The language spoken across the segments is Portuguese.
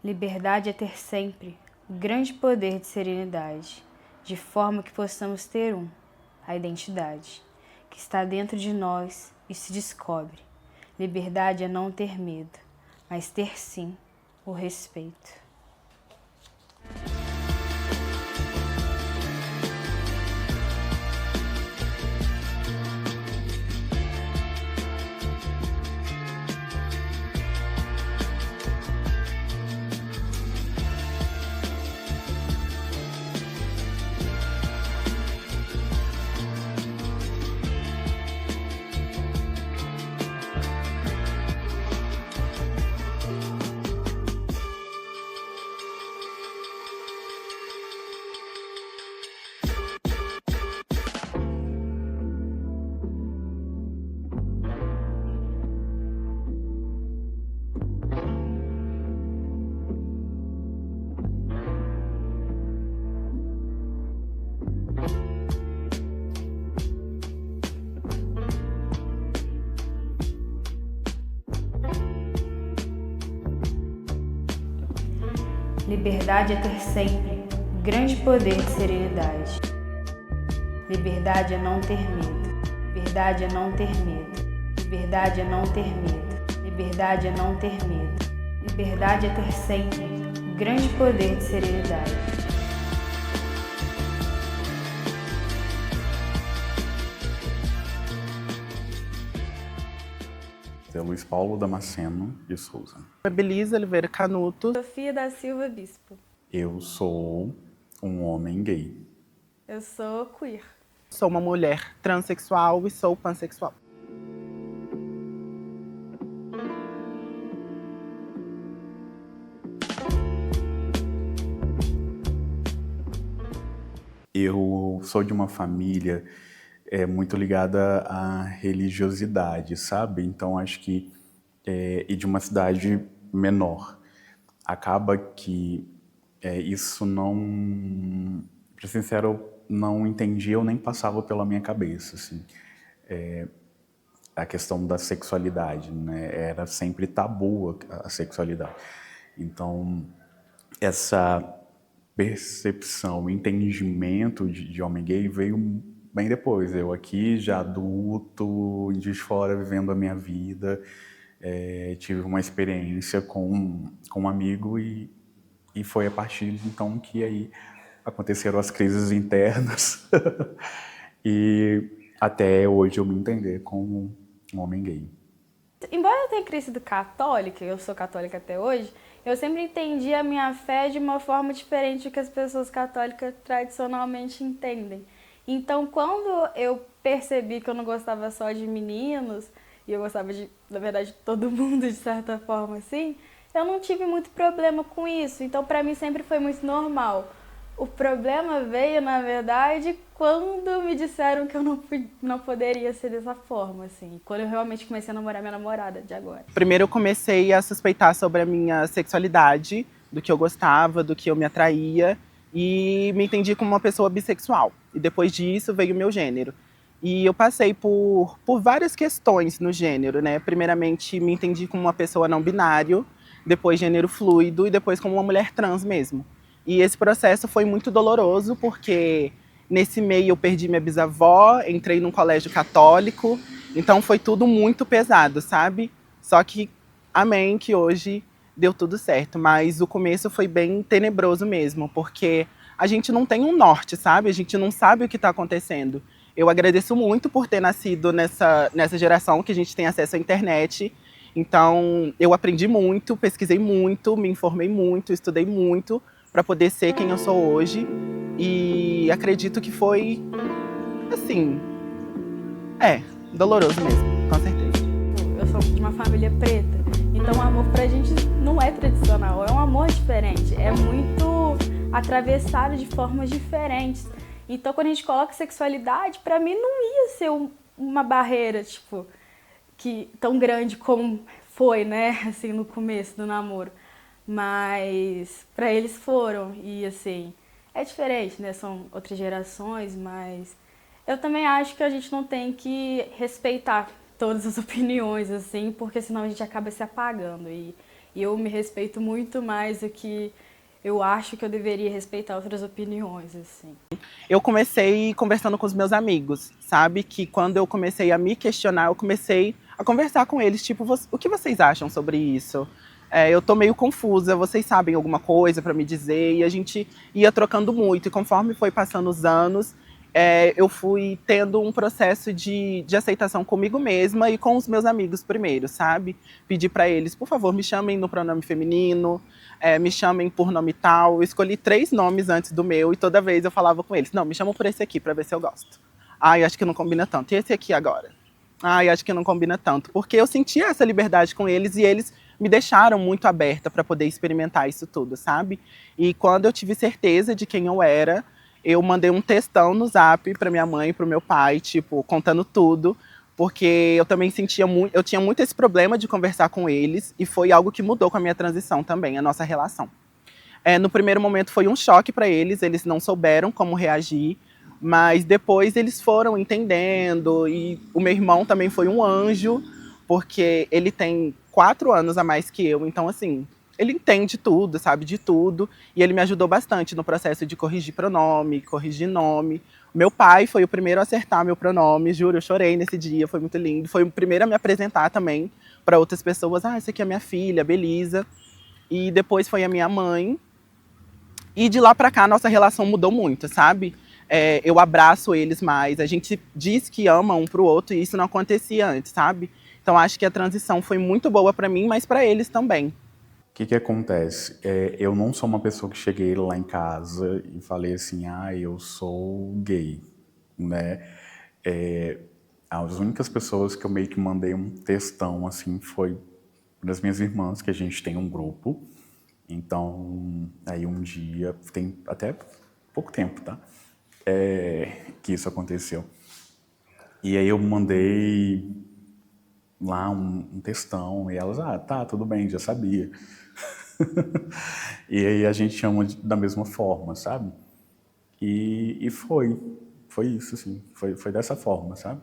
Liberdade é ter sempre o grande poder de serenidade, de forma que possamos ter a identidade, que está dentro de nós e se descobre. Liberdade é não ter medo, mas ter sim o respeito. Liberdade é ter sempre o grande poder de serenidade. Liberdade é não ter medo. Liberdade é não ter medo. Liberdade é não ter medo. Liberdade é não ter medo. Liberdade é ter sempre o grande poder de serenidade. Luiz Paulo Damasceno de Souza. Belisa Oliveira Canuto. Sofia da Silva Bispo. Eu sou um homem gay. Eu sou queer. Sou uma mulher transexual e sou pansexual. Eu sou de uma família muito ligada à religiosidade, sabe? Então acho que e de uma cidade menor. Acaba que isso não, para ser sincero, eu não entendia ou nem passava pela minha cabeça, assim. A questão da sexualidade, né? Era sempre tabu a sexualidade. Então essa percepção, entendimento de homem gay veio bem depois. Eu aqui, já adulto, de fora, vivendo a minha vida, tive uma experiência com um amigo e foi a partir de então que aí aconteceram as crises internas e até hoje eu me entender como um homem gay. Embora eu tenha crescido católica, eu sou católica até hoje, eu sempre entendi a minha fé de uma forma diferente do que as pessoas católicas tradicionalmente entendem. Então, quando eu percebi que eu não gostava só de meninos, e eu gostava de, na verdade, todo mundo de certa forma assim, eu não tive muito problema com isso. Então, pra mim sempre foi muito normal. O problema veio, na verdade, quando me disseram que eu não poderia ser dessa forma, assim. Quando eu realmente comecei a namorar minha namorada de agora. Primeiro eu comecei a suspeitar sobre a minha sexualidade, do que eu gostava, do que eu me atraía, e me entendi como uma pessoa bissexual. E depois disso veio o meu gênero. E eu passei por várias questões no gênero, né? Primeiramente me entendi como uma pessoa não binário, depois gênero fluido e depois como uma mulher trans mesmo. E esse processo foi muito doloroso porque nesse meio eu perdi minha bisavó, entrei num colégio católico, então foi tudo muito pesado, sabe? Só que, amém, que hoje deu tudo certo. Mas o começo foi bem tenebroso mesmo, porque a gente não tem um norte, sabe? A gente não sabe o que está acontecendo. Eu agradeço muito por ter nascido nessa geração que a gente tem acesso à internet. Então, eu aprendi muito, pesquisei muito, me informei muito, estudei muito para poder ser quem eu sou hoje. E acredito que foi, assim, doloroso mesmo, com certeza. Eu sou de uma família preta, então o amor pra gente não é tradicional, é um amor diferente, é muito atravessado de formas diferentes. Então quando a gente coloca sexualidade, pra mim não ia ser uma barreira, tipo, tão grande como foi, né, assim, no começo do namoro. Mas pra eles foram, e assim, é diferente, né, são outras gerações, mas eu também acho que a gente não tem que respeitar todas as opiniões, assim, porque senão a gente acaba se apagando. E E eu me respeito muito mais do que eu acho que eu deveria respeitar outras opiniões, assim. Eu comecei conversando com os meus amigos, sabe? Que quando eu comecei a me questionar, eu comecei a conversar com eles, tipo, o que vocês acham sobre isso? Eu tô meio confusa, vocês sabem alguma coisa para me dizer? E a gente ia trocando muito, e conforme foi passando os anos, eu fui tendo um processo de aceitação comigo mesma e com os meus amigos primeiro, sabe? Pedi para eles, por favor, me chamem no pronome feminino, me chamem por nome tal. Eu escolhi 3 nomes antes do meu e toda vez eu falava com eles, não, me chamam por esse aqui para ver se eu gosto. Ai, acho que não combina tanto. E esse aqui agora? Ai, acho que não combina tanto. Porque eu sentia essa liberdade com eles e eles me deixaram muito aberta para poder experimentar isso tudo, sabe? E quando eu tive certeza de quem eu era, eu mandei um textão no Zap para minha mãe e para o meu pai, tipo, contando tudo, porque eu também sentia muito, eu tinha muito esse problema de conversar com eles e foi algo que mudou com a minha transição também, a nossa relação. No primeiro momento foi um choque para eles não souberam como reagir, mas depois eles foram entendendo e o meu irmão também foi um anjo, porque ele tem 4 anos a mais que eu, então assim, ele entende tudo, sabe de tudo, e ele me ajudou bastante no processo de corrigir pronome, corrigir nome. Meu pai foi o primeiro a acertar meu pronome, juro, eu chorei nesse dia, foi muito lindo. Foi o primeiro a me apresentar também para outras pessoas. Ah, essa aqui é minha filha, Belisa. E depois foi a minha mãe. E de lá para cá, nossa relação mudou muito, sabe? Eu abraço eles mais, a gente diz que ama um pro outro e isso não acontecia antes, sabe? Então acho que a transição foi muito boa para mim, mas para eles também. O que acontece? Eu não sou uma pessoa que cheguei lá em casa e falei assim, eu sou gay, né? As únicas pessoas que eu meio que mandei um textão, assim, foi das minhas irmãs, que a gente tem um grupo. Então, aí um dia, tem até pouco tempo, tá? Que isso aconteceu. E aí eu mandei lá um textão e elas, tá, tudo bem, já sabia. E aí a gente chama da mesma forma, sabe? E foi isso, assim, foi dessa forma, sabe?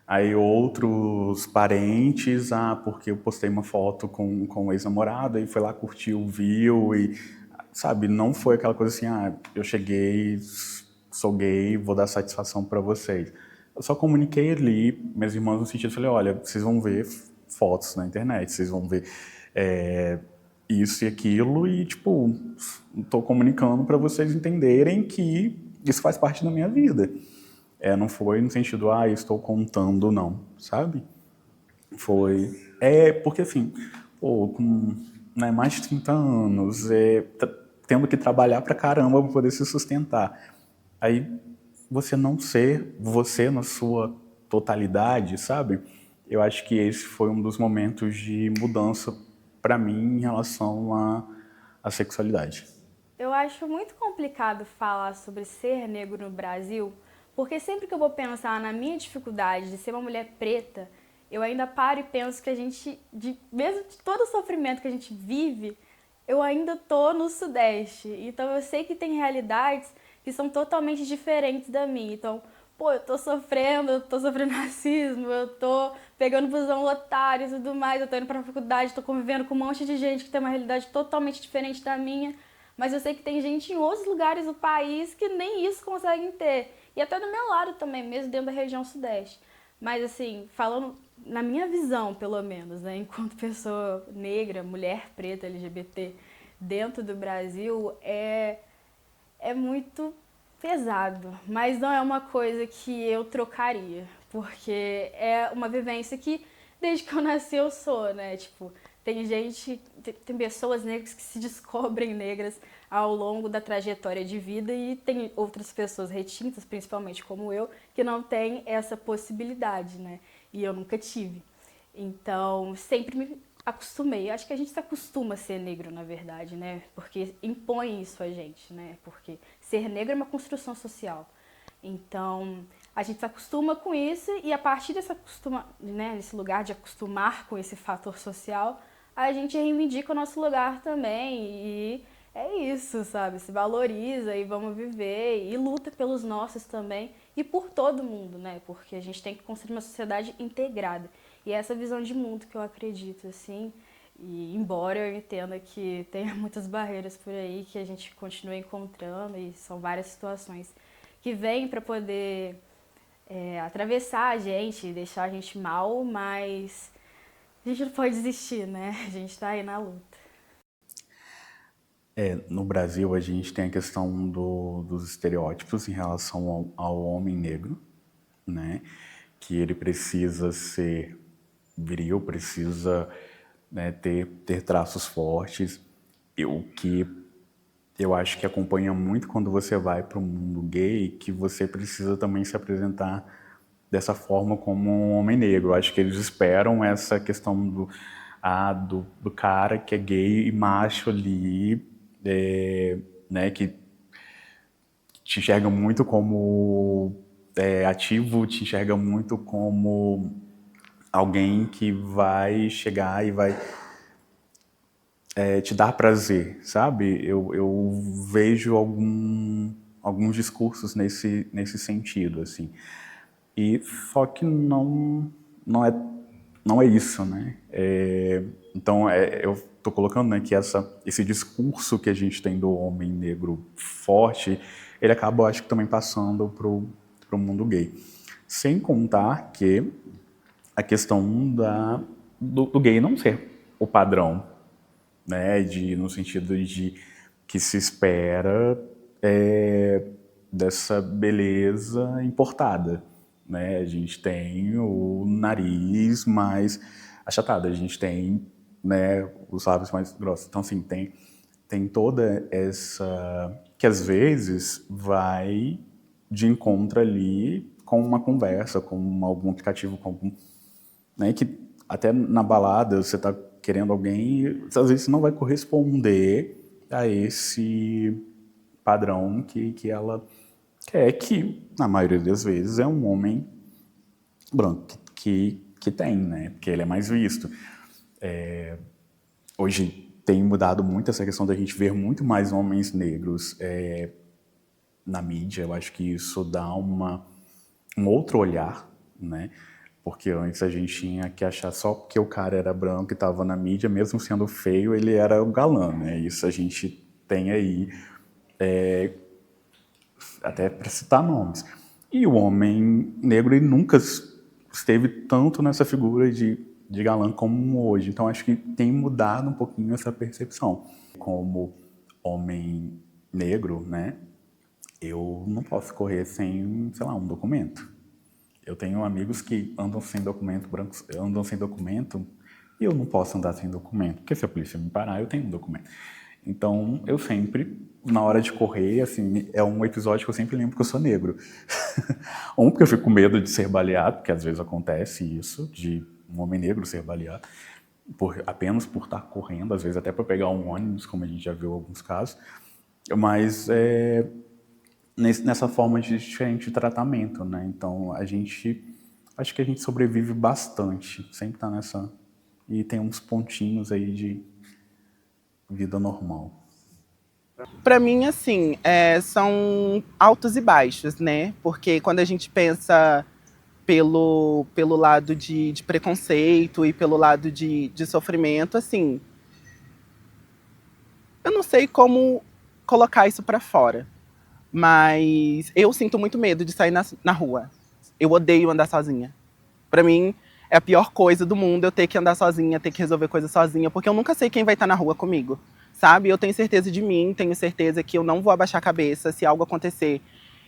Aí outros parentes, porque eu postei uma foto com o ex-namorado, aí foi lá, curtiu, viu, e, sabe, não foi aquela coisa assim, eu cheguei, sou gay, vou dar satisfação pra vocês. Eu só comuniquei ali, minhas irmãs no sentido, falei, olha, vocês vão ver fotos na internet, vocês vão ver isso e aquilo, e, tipo, tô comunicando pra vocês entenderem que isso faz parte da minha vida. Não foi no sentido, estou contando, não, sabe? Foi. Porque assim, com mais de 30 anos, tendo que trabalhar pra caramba pra poder se sustentar. Aí você não ser você na sua totalidade, sabe? Eu acho que esse foi um dos momentos de mudança pra mim em relação à sexualidade. Eu acho muito complicado falar sobre ser negro no Brasil, porque sempre que eu vou pensar na minha dificuldade de ser uma mulher preta, eu ainda paro e penso que a gente, mesmo de todo o sofrimento que a gente vive, eu ainda tô no Sudeste. Então eu sei que tem realidades que são totalmente diferentes da minha. Então, eu tô sofrendo racismo, eu tô pegando busão lotado e tudo mais, eu tô indo pra faculdade, tô convivendo com um monte de gente que tem uma realidade totalmente diferente da minha. Mas eu sei que tem gente em outros lugares do país que nem isso conseguem ter. E até do meu lado também, mesmo dentro da região sudeste. Mas assim, falando na minha visão, pelo menos, né, enquanto pessoa negra, mulher preta, LGBT, dentro do Brasil, é muito pesado. Mas não é uma coisa que eu trocaria. Porque é uma vivência que, desde que eu nasci, eu sou, né? Tipo, tem pessoas negras que se descobrem negras ao longo da trajetória de vida e tem outras pessoas retintas, principalmente como eu, que não têm essa possibilidade, né? E eu nunca tive. Então, sempre me acostumei. Acho que a gente se acostuma a ser negro, na verdade, né? Porque impõe isso a gente, né? Porque ser negro é uma construção social. Então, a gente se acostuma com isso e a partir desse lugar de acostumar com esse fator social, a gente reivindica o nosso lugar também e é isso, sabe? Se valoriza e vamos viver e luta pelos nossos também e por todo mundo, né? Porque a gente tem que construir uma sociedade integrada. E é essa visão de mundo que eu acredito, assim. E embora eu entenda que tenha muitas barreiras por aí que a gente continua encontrando, e são várias situações que vêm para poder atravessar a gente, deixar a gente mal, mas a gente não pode desistir, né? A gente está aí na luta. No Brasil, a gente tem a questão dos estereótipos em relação ao homem negro, né? Que ele precisa ser viril, precisa, né, ter traços fortes. O que eu acho que acompanha muito quando você vai para o mundo gay, que você precisa também se apresentar dessa forma como um homem negro. Eu acho que eles esperam essa questão do cara que é gay e macho ali, né, que te enxerga muito como ativo, te enxerga muito como alguém que vai chegar e vai te dar prazer, sabe? Eu vejo alguns discursos nesse sentido, assim. E só que não é isso, né? Então, eu estou colocando, né, que esse discurso que a gente tem do homem negro forte, ele acaba, eu acho que também passando pro mundo gay. Sem contar que a questão do gay não ser o padrão, né? No sentido de que se espera dessa beleza importada, né? A gente tem o nariz mais achatado, a gente tem, né, os lábios mais grossos. Então, assim, tem toda essa... que às vezes vai de encontro ali com uma conversa, com algum aplicativo, né, que até na balada você tá querendo alguém e às vezes não vai corresponder a esse padrão que ela quer, que na maioria das vezes é um homem branco que tem, né, porque ele é mais visto. Hoje tem mudado muito essa questão da gente ver muito mais homens negros na mídia. Eu acho que isso dá um outro olhar, né? Porque antes a gente tinha que achar só porque o cara era branco e estava na mídia, mesmo sendo feio, ele era o galã, né? Isso a gente tem aí, até para citar nomes. E o homem negro, ele nunca esteve tanto nessa figura de galã como hoje. Então acho que tem mudado um pouquinho essa percepção. Como homem negro, né? Eu não posso correr sem, sei lá, um documento. Eu tenho amigos que andam sem documento, brancos andam sem documento, e eu não posso andar sem documento, porque se a polícia me parar, eu tenho um documento. Então, eu sempre, na hora de correr, assim, é um episódio que eu sempre lembro que eu sou negro. Porque eu fico com medo de ser baleado, porque às vezes acontece isso, de um homem negro ser baleado, apenas por estar correndo, às vezes até para pegar um ônibus, como a gente já viu em alguns casos. Mas nessa forma de diferente de tratamento, né? Então, acho que a gente sobrevive bastante, sempre tá nessa... E tem uns pontinhos aí de vida normal. Para mim, assim, são altos e baixos, né? Porque quando a gente pensa pelo lado de preconceito e pelo lado de sofrimento, assim, eu não sei como colocar isso para fora. Mas eu sinto muito medo de sair na rua. Eu odeio andar sozinha. Pra mim, é a pior coisa do mundo eu ter que andar sozinha, ter que resolver coisas sozinha, porque eu nunca sei quem vai estar na rua comigo, sabe? Eu tenho certeza de mim, tenho certeza que eu não vou abaixar a cabeça se algo acontecer.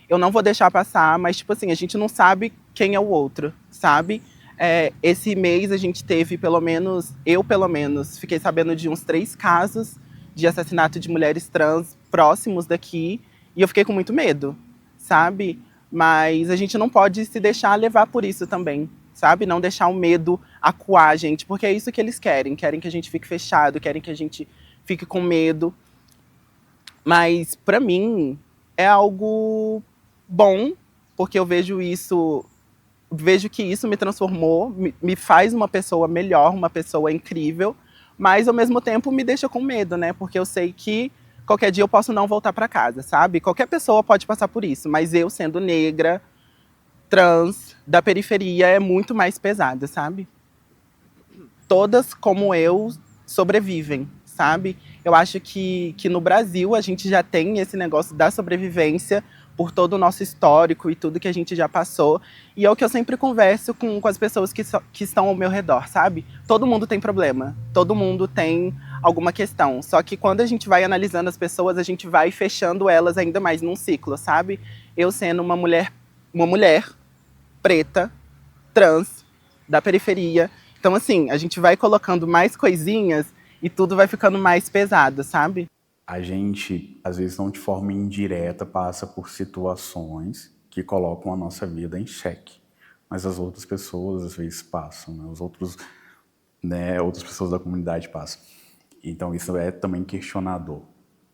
Eu não vou deixar passar, mas, tipo assim, a gente não sabe quem é o outro, sabe? Esse mês a gente teve, pelo menos, fiquei sabendo de uns 3 casos de assassinato de mulheres trans próximos daqui, e eu fiquei com muito medo, sabe? Mas a gente não pode se deixar levar por isso também, sabe? Não deixar o medo acuar a gente, porque é isso que eles querem. Querem que a gente fique fechado, querem que a gente fique com medo. Mas, pra mim, é algo bom, porque eu vejo que isso me transformou, me faz uma pessoa melhor, uma pessoa incrível, mas, ao mesmo tempo, me deixa com medo, né? Porque eu sei que qualquer dia eu posso não voltar para casa, sabe? Qualquer pessoa pode passar por isso, mas eu, sendo negra, trans, da periferia, é muito mais pesada, sabe? Todas, como eu, sobrevivem, sabe? Eu acho que no Brasil a gente já tem esse negócio da sobrevivência por todo o nosso histórico e tudo que a gente já passou. E é o que eu sempre converso com as pessoas que estão ao meu redor, sabe? Todo mundo tem problema, todo mundo tem alguma questão. Só que quando a gente vai analisando as pessoas, a gente vai fechando elas ainda mais num ciclo, sabe? Eu sendo uma mulher preta, trans, da periferia. Então, assim, a gente vai colocando mais coisinhas e tudo vai ficando mais pesado, sabe? A gente, às vezes, não de forma indireta, passa por situações que colocam a nossa vida em xeque. Mas as outras pessoas, às vezes, passam, né? Outras pessoas da comunidade passam. Então, isso é também questionador.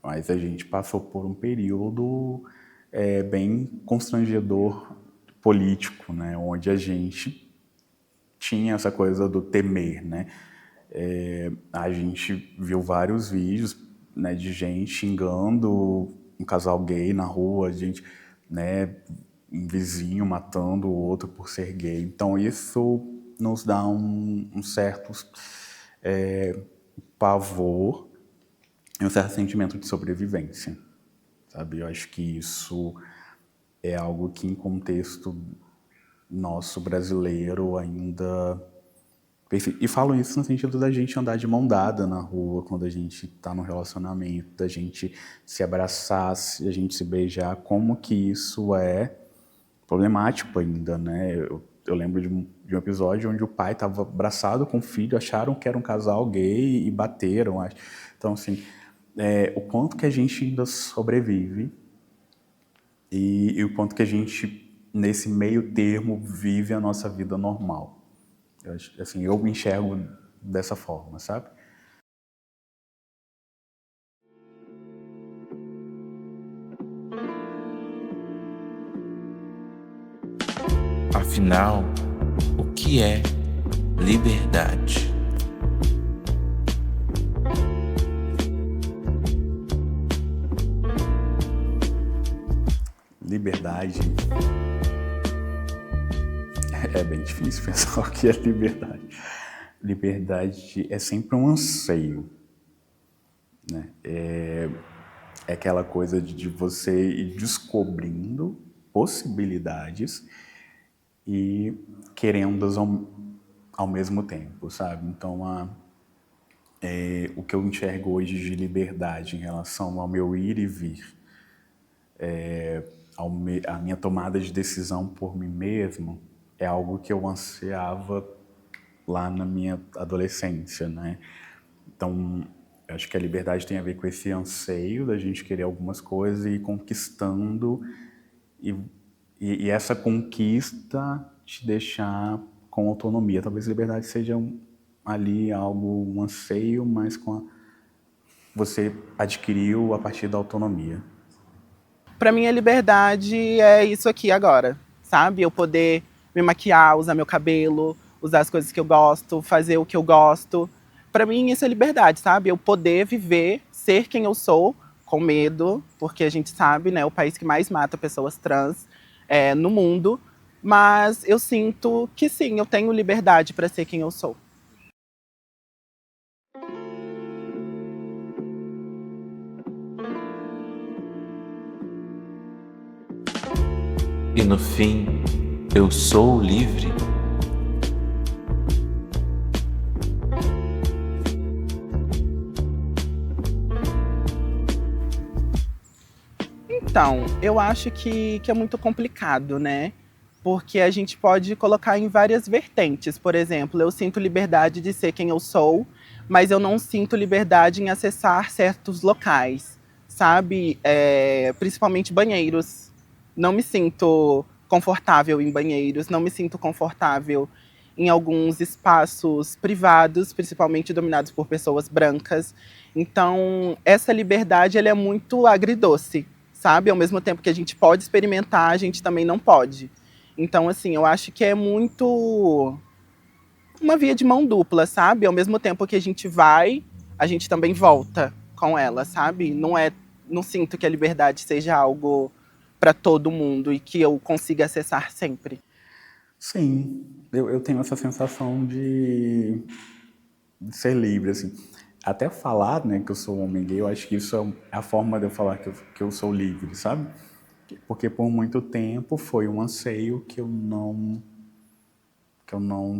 Mas a gente passou por um período bem constrangedor político, né? Onde a gente tinha essa coisa do temer, né? A gente viu vários vídeos, né, de gente xingando um casal gay na rua, né, um vizinho matando o outro por ser gay. Então isso nos dá um certo pavor e um certo sentimento de sobrevivência, sabe? Eu acho que isso é algo que, em contexto nosso brasileiro, ainda... E falo isso no sentido da gente andar de mão dada na rua quando a gente está no relacionamento, da gente se abraçar, a gente se beijar, como que isso é problemático ainda, né? Eu lembro de um episódio onde o pai estava abraçado com o filho, acharam que era um casal gay e bateram. Então, assim, o quanto que a gente ainda sobrevive e o quanto que a gente, nesse meio termo, vive a nossa vida normal. Eu me enxergo dessa forma, sabe? Afinal, o que é liberdade? Liberdade... É bem difícil pensar o que é liberdade. Liberdade é sempre um anseio, né? É aquela coisa de você ir descobrindo possibilidades e querendo-as ao mesmo tempo, sabe? Então, o que eu enxergo hoje de liberdade em relação ao meu ir e vir, a minha tomada de decisão por mim mesmo, é algo que eu ansiava lá na minha adolescência, né? Então, eu acho que a liberdade tem a ver com esse anseio da gente querer algumas coisas e ir conquistando, e essa conquista te deixar com autonomia. Talvez liberdade seja ali um anseio, mas você adquiriu a partir da autonomia. Pra mim, a liberdade é isso aqui agora, sabe? Eu poder me maquiar, usar meu cabelo, usar as coisas que eu gosto, fazer o que eu gosto. Pra mim, isso é liberdade, sabe? Eu poder viver, ser quem eu sou, com medo, porque a gente sabe, né, o país que mais mata pessoas trans no mundo. Mas eu sinto que sim, eu tenho liberdade pra ser quem eu sou. E no fim, eu sou livre? Então, eu acho que é muito complicado, né? Porque a gente pode colocar em várias vertentes. Por exemplo, eu sinto liberdade de ser quem eu sou, mas eu não sinto liberdade em acessar certos locais, sabe? Principalmente banheiros. Não me sinto confortável em banheiros, não me sinto confortável em alguns espaços privados, principalmente dominados por pessoas brancas. Então, essa liberdade ela é muito agridoce, sabe? Ao mesmo tempo que a gente pode experimentar, a gente também não pode. Então, assim, eu acho que é muito uma via de mão dupla, sabe? Ao mesmo tempo que a gente vai, a gente também volta com ela, sabe? Não sinto que a liberdade seja algo para todo mundo e que eu consiga acessar sempre. Sim, eu tenho essa sensação de ser livre, assim. até falar, né, que eu sou um homem gay, eu acho que isso é a forma de eu falar que eu sou livre, sabe? Porque por muito tempo foi um anseio que eu não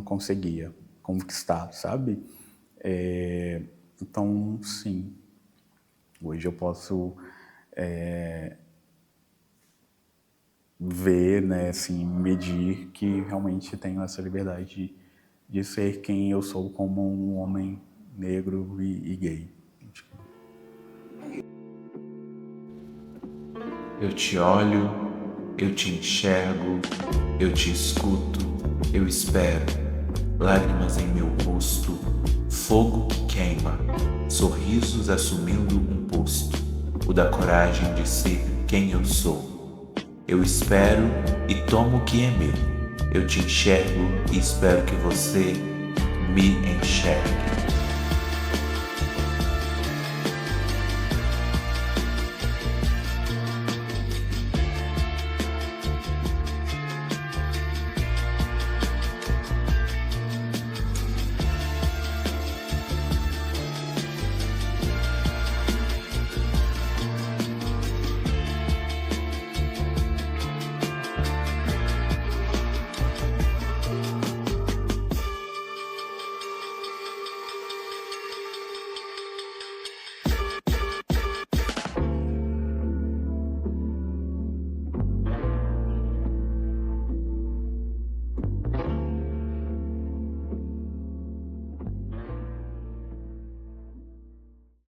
conseguia conquistar, sabe? Então, sim, hoje eu posso ver, né, assim, medir que realmente tenho essa liberdade de ser quem eu sou como um homem negro e gay. Eu te olho, eu te enxergo, eu te escuto, eu espero. Lágrimas em meu rosto, fogo que queima, sorrisos assumindo um posto, o da coragem de ser quem eu sou. Eu espero e tomo o que é meu. Eu te enxergo e espero que você me enxergue.